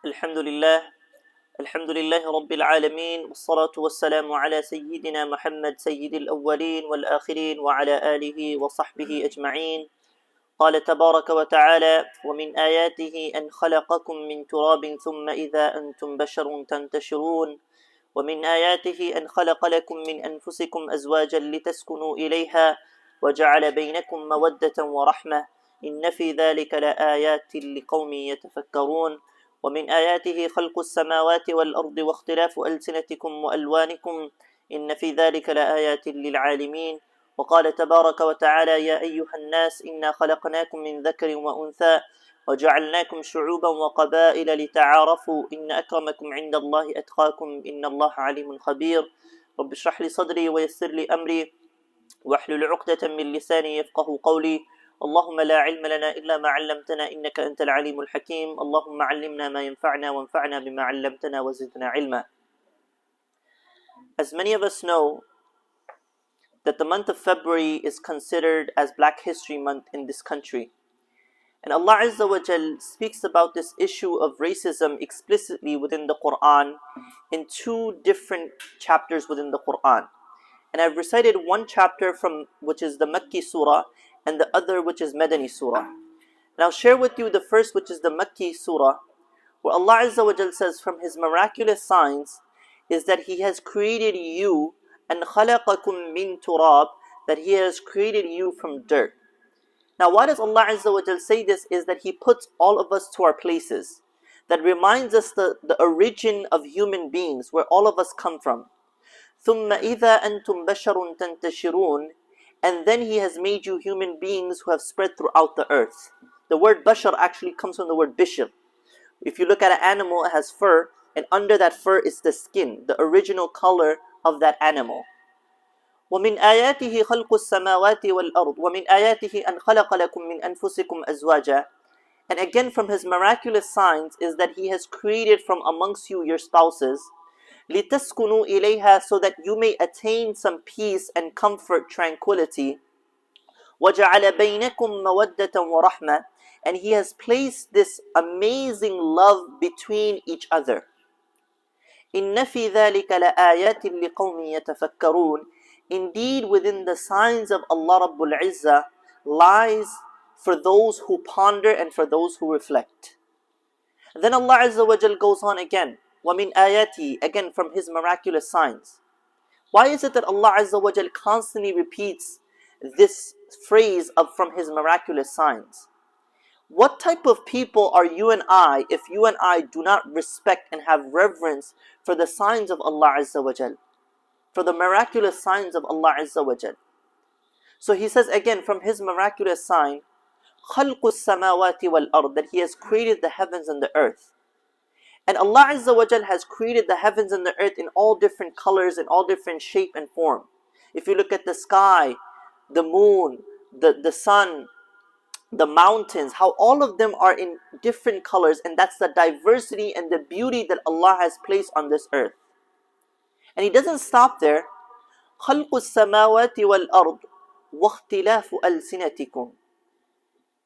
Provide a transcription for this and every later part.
الحمد لله الحمد لله رب العالمين والصلاة والسلام على سيدنا محمد سيد الأولين والآخرين وعلى آله وصحبه أجمعين. قال تبارك وتعالى: ومن آياته أن خلقكم من تراب ثم إذا أنتم بشر تنتشرون ومن آياته أن خلق لكم من أنفسكم أزواجا لتسكنوا إليها وجعل بينكم مودة ورحمة إن في ذلك لآيات لقوم يتفكرون ومن آياته خلق السماوات والأرض واختلاف ألسنتكم وألوانكم إن في ذلك لآيات للعالمين. وقال تبارك وتعالى: يا أيها الناس إنا خلقناكم من ذكر وأنثى وجعلناكم شعوبا وقبائل لتعارفوا إن أكرمكم عند الله أتقاكم إن الله عليم خبير. رب اشرح لي صدري ويسر لي أمري واحلل عقدة من لساني يفقه قولي. اللهم لا علم لنا إلا ما علمتنا إنك أنت العليم الحكيم. اللهم علمنا ما ينفعنا وانفعنا بما علمتنا وزدنا علما. As many of us know that the month of February is considered as Black History Month in this country. And Allah Azza wa Jal speaks about this issue of racism explicitly within the Quran in two different chapters within the Quran. And I've recited one chapter from which is the Makki Surah and the other which is Madani Surah. And I'll share with you the first, which is the Makki Surah, where Allah Azza wa Jal says from His miraculous signs is that He has created you and خَلَقَكُم مِّن تُرَابٍ, that He has created you from dirt. Now why does Allah Azza wa Jal say this is that He puts all of us to our places. That reminds us the origin of human beings, where all of us come from. ثُمَّ إِذَا أَنْتُمْ بَشَرٌ تَنْتَشِرُونَ, and then He has made you human beings who have spread throughout the earth. The word bashar actually comes from the word bishir. If you look at an animal, it has fur, and under that fur is the skin, the original color of that animal. وَمِنْ آيَاتِهِ خَلْقُ السَّمَاوَاتِ وَالْأَرْضِ وَمِنْ آيَاتِهِ أَنْ خَلَقَ لَكُم مِّنْ أَنفُسِكُمْ أَزْوَاجًا. And again from His miraculous signs is that He has created from amongst you your spouses, لِتَسْكُنُوا إِلَيْهَا, so that you may attain some peace and comfort, tranquility. وَجَعَلَ بَيْنَكُمْ مَوَدَّةً وَرَحْمَةً, and He has placed this amazing love between each other. إِنَّ فِي ذَلِكَ لَآيَاتٍ لِقَوْمٍ يَتَفَكَّرُونَ. Indeed, within the signs of Allah Rabbul Izzah lies for those who ponder and for those who reflect. Then Allah Azza wa Jal goes on again, وَمِنْ آيَاتِهِ, again from His miraculous signs. Why is it that Allah Azza wa Jal constantly repeats this phrase from His miraculous signs? What type of people are you and I if you and I do not respect and have reverence for the signs of Allah Azza wa Jal, for the miraculous signs of Allah Azza wa Jal? So He says again from His miraculous sign, خَلْقُ السَّمَاوَاتِ وَالْأَرْضِ, that He has created the heavens and the earth. And Allah Azza wa Jal has created the heavens and the earth in all different colors, in all different shape and form. If you look at the sky, the moon, the sun, the mountains, how all of them are in different colors, and that's the diversity and the beauty that Allah has placed on this earth. And He doesn't stop there. خَلْقُ السَّمَاوَاتِ وَالْأَرْضِ وَاخْتِلَافُ أَلْسِنَتِكُمْ.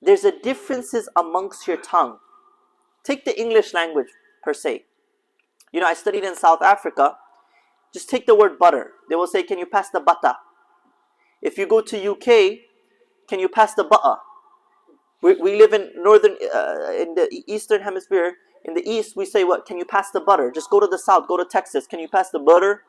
There's a differences amongst your tongue. Take the English language per se. You know, I studied in South Africa. Just take the word butter. They will say, can you pass the butter? If you go to UK, can you pass the butter? We live in in the Eastern Hemisphere. In the East, we say, what? Can you pass the butter? Just go to the South, go to Texas. Can you pass the butter?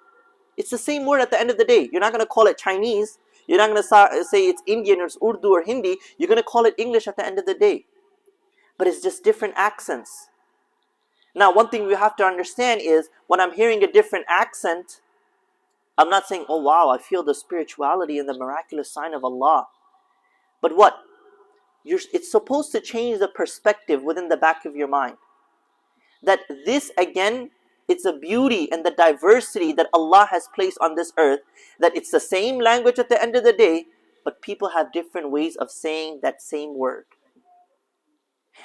It's the same word at the end of the day. You're not going to call it Chinese. You're not going to say it's Indian or it's Urdu or Hindi. You're going to call it English at the end of the day. But it's just different accents. Now, one thing we have to understand is when I'm hearing a different accent, I'm not saying, oh wow, I feel the spirituality and the miraculous sign of Allah. But what? It's supposed to change the perspective within the back of your mind. That this again, it's a beauty and the diversity that Allah has placed on this earth. That it's the same language at the end of the day, but people have different ways of saying that same word.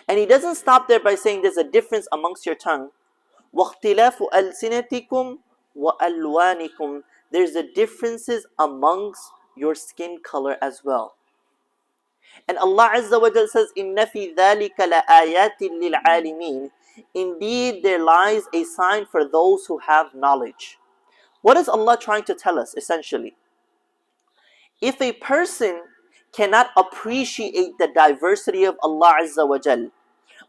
And He doesn't stop there by saying there's a difference amongst your tongue. وَاخْتِلَافُ أَلْسِنَتِكُمْ وَأَلْوَانِكُمْ. There's a differences amongst your skin color as well. And Allah Azza wa Jal says, إِنَّ فِي ذَلِكَ لَآيَاتٍ لِلْعَالِمِينَ. Indeed, there lies a sign for those who have knowledge. What is Allah trying to tell us essentially? If a person cannot appreciate the diversity of Allah Azza wa Jal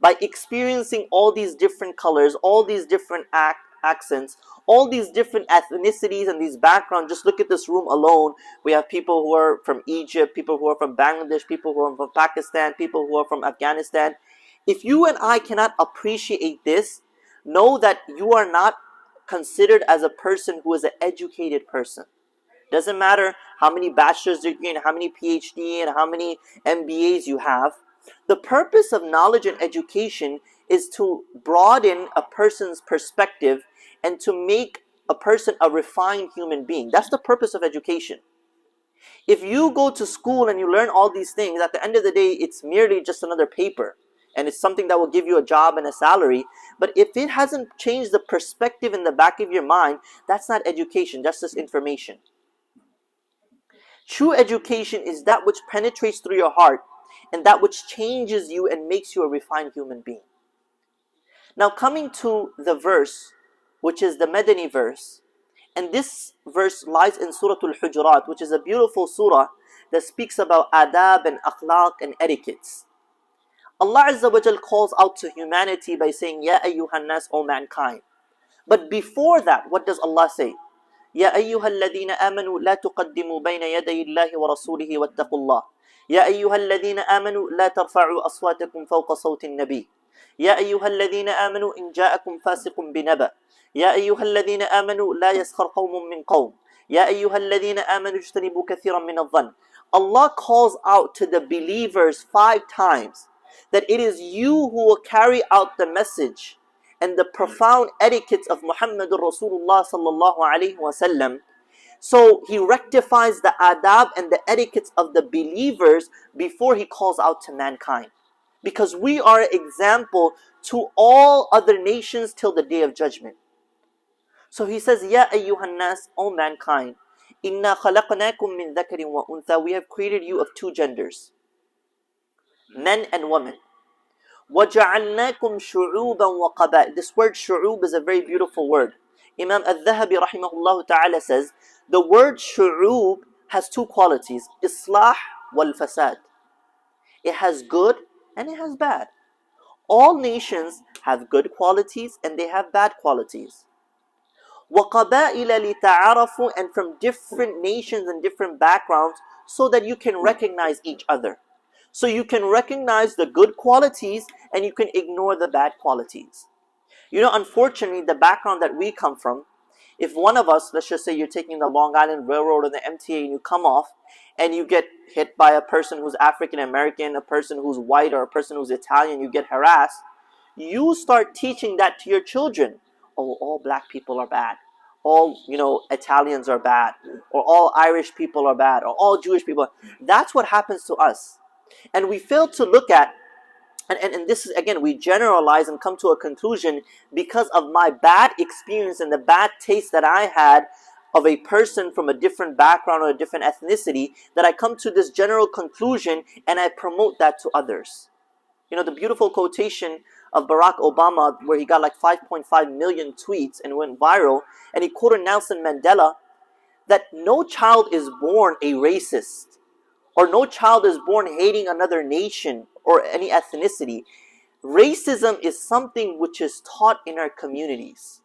by experiencing all these different colors, all these different accents, all these different ethnicities and these backgrounds, just look at this room alone. We have people who are from Egypt, people who are from Bangladesh, people who are from Pakistan, people who are from Afghanistan. If you and I cannot appreciate this, know that you are not considered as a person who is an educated person. Doesn't matter how many bachelor's degree and how many PhD and how many MBAs you have. The purpose of knowledge and education is to broaden a person's perspective and to make a person a refined human being. That's the purpose of education. If you go to school and you learn all these things, at the end of the day, it's merely just another paper. And it's something that will give you a job and a salary. But if it hasn't changed the perspective in the back of your mind, that's not education, that's just information. True education is that which penetrates through your heart and that which changes you and makes you a refined human being. Now coming to the verse, which is the Madani verse, and this verse lies in Surah Al-Hujurat, which is a beautiful surah that speaks about adab and akhlaq and etiquettes. Allah Azza wa Jal calls out to humanity by saying, Ya ayyuhan nas, O mankind. But before that, what does Allah say? يا أيها الذين آمنوا لا تقدموا بين يدي الله ورسوله واتقوا الله يا أيها الذين آمنوا لا ترفعوا أصواتكم فوق صوت النبي يا أيها الذين آمنوا إن جاءكم فاسق بنبأ يا أيها الذين آمنوا لا يسخر قوم من قوم يا أيها الذين آمنوا اجتنبوا كثيرا من الظن. Allah calls out to the believers 5 times that it is you who will carry out the message and the profound etiquettes of Muhammadur Rasulullah sallallahu alaihi wasallam. So he rectifies the adab and the etiquettes of the believers before he calls out to mankind. Because we are an example to all other nations till the day of judgment. So he says, Ya ayyuhan nas, O mankind, inna khalaqnakum min dhakarin wa untha, we have created you of 2 genders, men and women. وَجَعَلْنَاكُمْ شُعُوبًا وَقَبَائِلَ. This word shu'ub is a very beautiful word. Imam al-Dhahabi rahimahullah ta'ala says, the word shu'ub has 2 qualities, islah wal fasad. It has good and it has bad. All nations have good qualities and they have bad qualities. وَقَبَائِلَ لِتَعَارَفُوا, and from different nations and different backgrounds so that you can recognize each other. So you can recognize the good qualities and you can ignore the bad qualities. You know, unfortunately, the background that we come from, if one of us, let's just say you're taking the Long Island Railroad or the MTA and you come off and you get hit by a person who's African American, a person who's white, or a person who's Italian, you get harassed, you start teaching that to your children. Oh, all black people are bad. All, Italians are bad. Or all Irish people are bad. Or all Jewish people. That's what happens to us. And we fail to look at, and this is, again, we generalize and come to a conclusion because of my bad experience and the bad taste that I had of a person from a different background or a different ethnicity, that I come to this general conclusion and I promote that to others. You know, the beautiful quotation of Barack Obama where he got like 5.5 million tweets and went viral, and he quoted Nelson Mandela that no child is born a racist, or no child is born hating another nation or any ethnicity. Racism is something which is taught in our communities.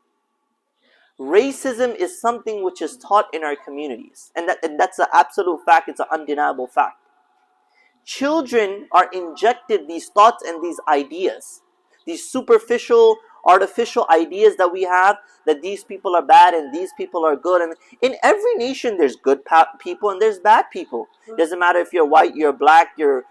Racism is something which is taught in our communities. And that's an absolute fact, it's an undeniable fact. Children are injected these thoughts and these ideas, these superficial, artificial ideas that we have, that these people are bad and these people are good. And in every nation there's good people and there's bad people. It doesn't matter if you're white, you're black, you're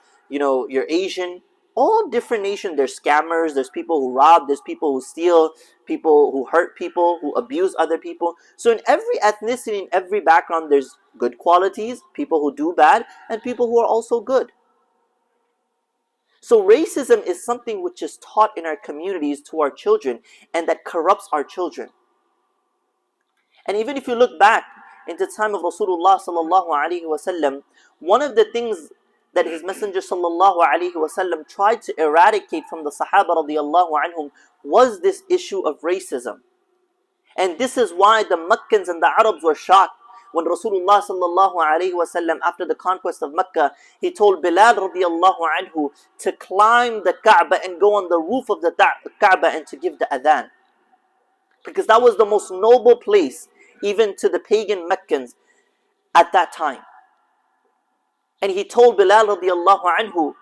Asian. All different nations, there's scammers, there's people who rob, there's people who steal, people who hurt people, who abuse other people. So in every ethnicity, in every background, there's good qualities, people who do bad, and people who are also good. So racism is something which is taught in our communities to our children, and that corrupts our children. And even if you look back into the time of Rasulullah sallallahu alaihi wasallam, one of the things that His Messenger sallallahu alaihi wasallam tried to eradicate from the Sahaba radiallahu anhum was this issue of racism. And this is why the Meccans and the Arabs were shocked when Rasulullah sallallahu alaihi wasallam, after the conquest of Mecca, he told Bilal radiallahu anhu to climb the Kaaba and go on the roof of the Kaaba and to give the adhan. Because that was the most noble place, even to the pagan Meccans at that time. And he told Bilal radiallahu anhu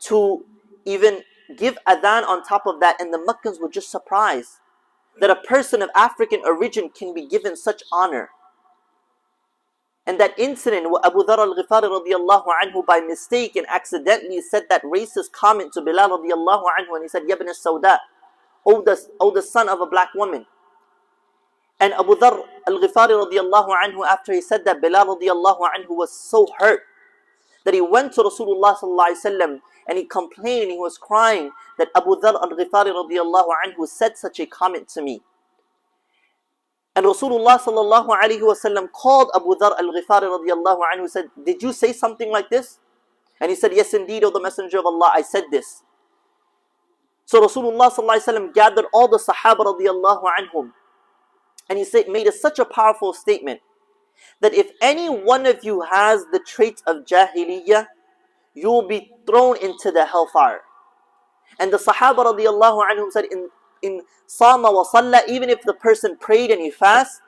to even give adhan on top of that, and the Meccans were just surprised that a person of African origin can be given such honor. And that incident where Abu Dharr al-Ghifari radiallahu anhu by mistake and accidentally said that racist comment to Bilal radiallahu anhu, and he said, Yabn al-Sawda, O the son of a black woman. And Abu Dharr al-Ghifari radiallahu anhu, after he said that, Bilal radiallahu anhu was so hurt that he went to Rasulullah sallallahu alaihi wasallam and he complained, he was crying that Abu Dharr al-Ghifari radiallahu anhu said such a comment to me. And Rasulullah sallallahu alaihi wasallam called Abu Dharr al-Ghifari radiallahu anhu, said, did you say something like this? And he said, yes indeed, O the Messenger of Allah, I said this. So Rasulullah sallallahu alaihi wasallam gathered all the Sahaba radiallahu anhum, and he made such a powerful statement that if any one of you has the traits of Jahiliyyah, you will be thrown into the hellfire. And the Sahaba radiallahu anhum said, in Sama wa Salla, even if the person prayed and he fasted.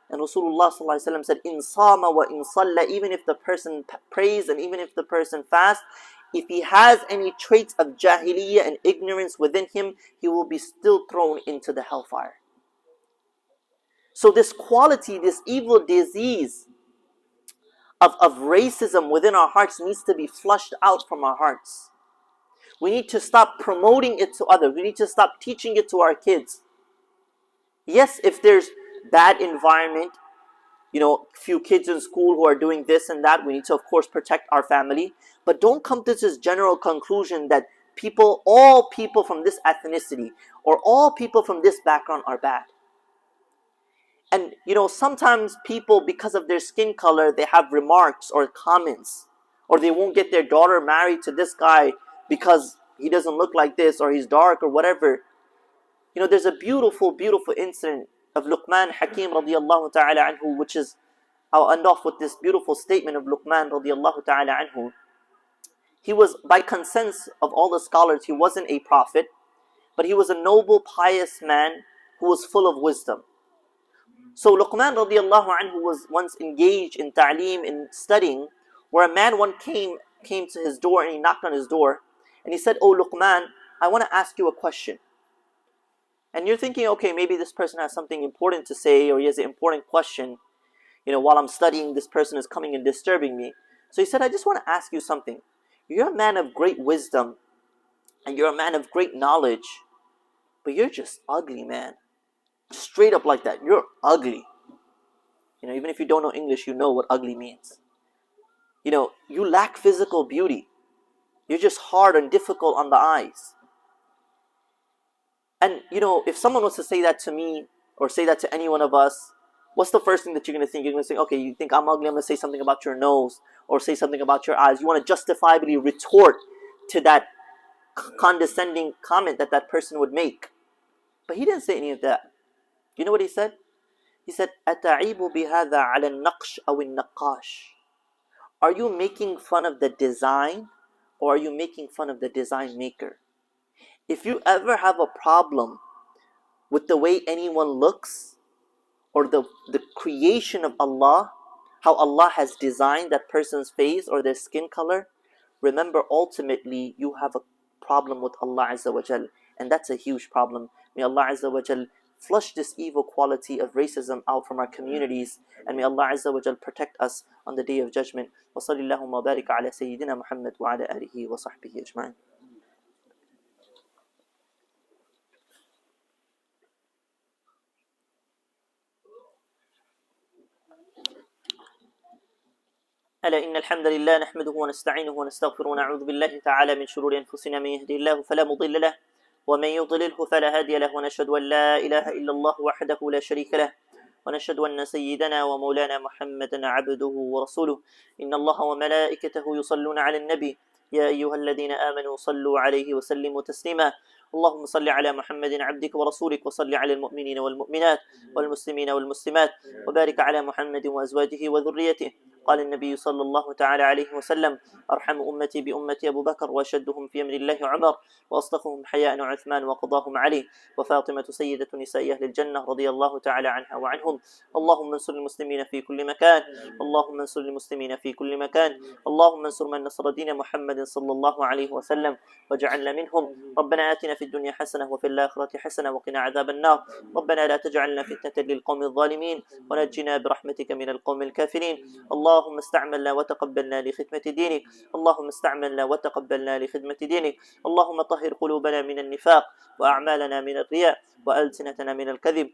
And Rasulullah sallallahu alaihi wasallam said, in Sama wa in Salla, even if the person prays and even if the person fasts, if he has any traits of Jahiliyyah and ignorance within him, he will be still thrown into the hellfire. So this quality, this evil disease of racism within our hearts needs to be flushed out from our hearts. We need to stop promoting it to others. We need to stop teaching it to our kids. Yes, if there's bad environment, few kids in school who are doing this and that, we need to of course protect our family. But don't come to this general conclusion that all people from this ethnicity or all people from this background are bad. And sometimes people, because of their skin color, they have remarks or comments, or they won't get their daughter married to this guy because he doesn't look like this, or he's dark, or whatever. There's a beautiful, beautiful incident of Luqman Hakim radiallahu ta'ala anhu, which is, I'll end off with this beautiful statement of Luqman radiallahu ta'ala anhu. He was, by consensus of all the scholars, he wasn't a prophet, but he was a noble, pious man who was full of wisdom. So Luqman radiallahu anhu was once engaged in ta'aleem, in studying, where a man came to his door and he knocked on his door and he said, "Oh Luqman, I want to ask you a question." And you're thinking, okay, maybe this person has something important to say, or he has an important question. While I'm studying, this person is coming and disturbing me. So he said, I just want to ask you something. You're a man of great wisdom and you're a man of great knowledge, but you're just ugly, man. Straight up like that, you're ugly. Even if you don't know English, you know what ugly means. You lack physical beauty. You're just hard and difficult on the eyes. And if someone was to say that to me, or say that to any one of us, what's the first thing that you're going to think? You're going to think, okay, you think I'm ugly, I'm going to say something about your nose, or say something about your eyes. You want to justifiably retort to that condescending comment that person would make. But he didn't say any of that. You know what he said? He said, أَتَعِيبُ بِهَذَا عَلَى النَّقْشِ أَوِ النَّقَّاشِ. Are you making fun of the design, or are you making fun of the design maker? If you ever have a problem with the way anyone looks, or the creation of Allah, how Allah has designed that person's face or their skin color, remember ultimately you have a problem with Allah Azza wa Jal, and that's a huge problem. May Allah Azza wa Jal flush this evil quality of racism out from our communities, and may Allah Azza wa Jal protect us on the Day of Judgment. Wa sallallahu wa barik ala Sayyidina Muhammad wa ala alihi wa sahbihi ajma'in. ألا إن الحمد لله نحمده ونستعينه ونستغفره ونعوذ بالله تعالى من شرور أنفسنا من يهده الله فلا مضل له ومن يضلله فلا هادي له ونشهد أن لا إله إلا الله وحده لا شريك له ونشهد أن سيدنا ومولانا محمدا عبده ورسوله. إن الله وملائكته يصلون على النبي يا أيها الذين آمنوا صلوا عليه وسلموا تسليما. اللهم صل على محمد عبدك ورسولك، وصل على المؤمنين والمؤمنات والمسلمين والمسلمات، وبارك على محمد وأزواجه وذريته. قال النبي صلى الله تعالى عليه وسلم: أرحم أمتي بأمتي أبو بكر، وأشدهم في أمر الله عمر، وأصدقهم حياء عثمان، وقضاهم علي، وفاطمة سيدة نساء أهل الجنة رضي الله تعالى عنها وعنهم. اللهم انصر المسلمين في كل مكان، اللهم انصر المسلمين في كل مكان، اللهم انصر من نصر دين محمد صلى الله عليه وسلم واجعلنا منهم. ربنا آتنا في الدنيا حسنة وفي الآخرة حسنة وقنا عذاب النار. ربنا لا تجعلنا فتنة للقوم الظالمين، ونجنا برحمتك من القوم الكافرين. اللهم استعملنا وتقبلنا لخدمة دينك، اللهم استعملنا وتقبلنا لخدمة دينك. اللهم طهر قلوبنا من النفاق، وأعمالنا من الرياء، وألسنتنا من الكذب.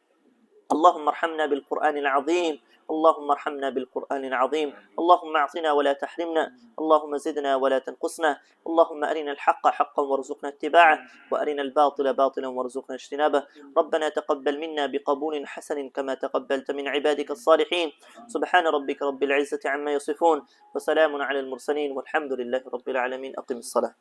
اللهم ارحمنا بالقرآن العظيم، اللهم ارحمنا بالقرآن العظيم. اللهم اعطنا ولا تحرمنا، اللهم زدنا ولا تنقصنا. اللهم أرنا الحق حقا وارزقنا اتباعه، وأرنا الباطل باطلا وارزقنا اجتنابه. ربنا تقبل منا بقبول حسن كما تقبلت من عبادك الصالحين. سبحان ربك رب العزة عما يصفون، وسلام على المرسلين، والحمد لله رب العالمين. أقم الصلاة.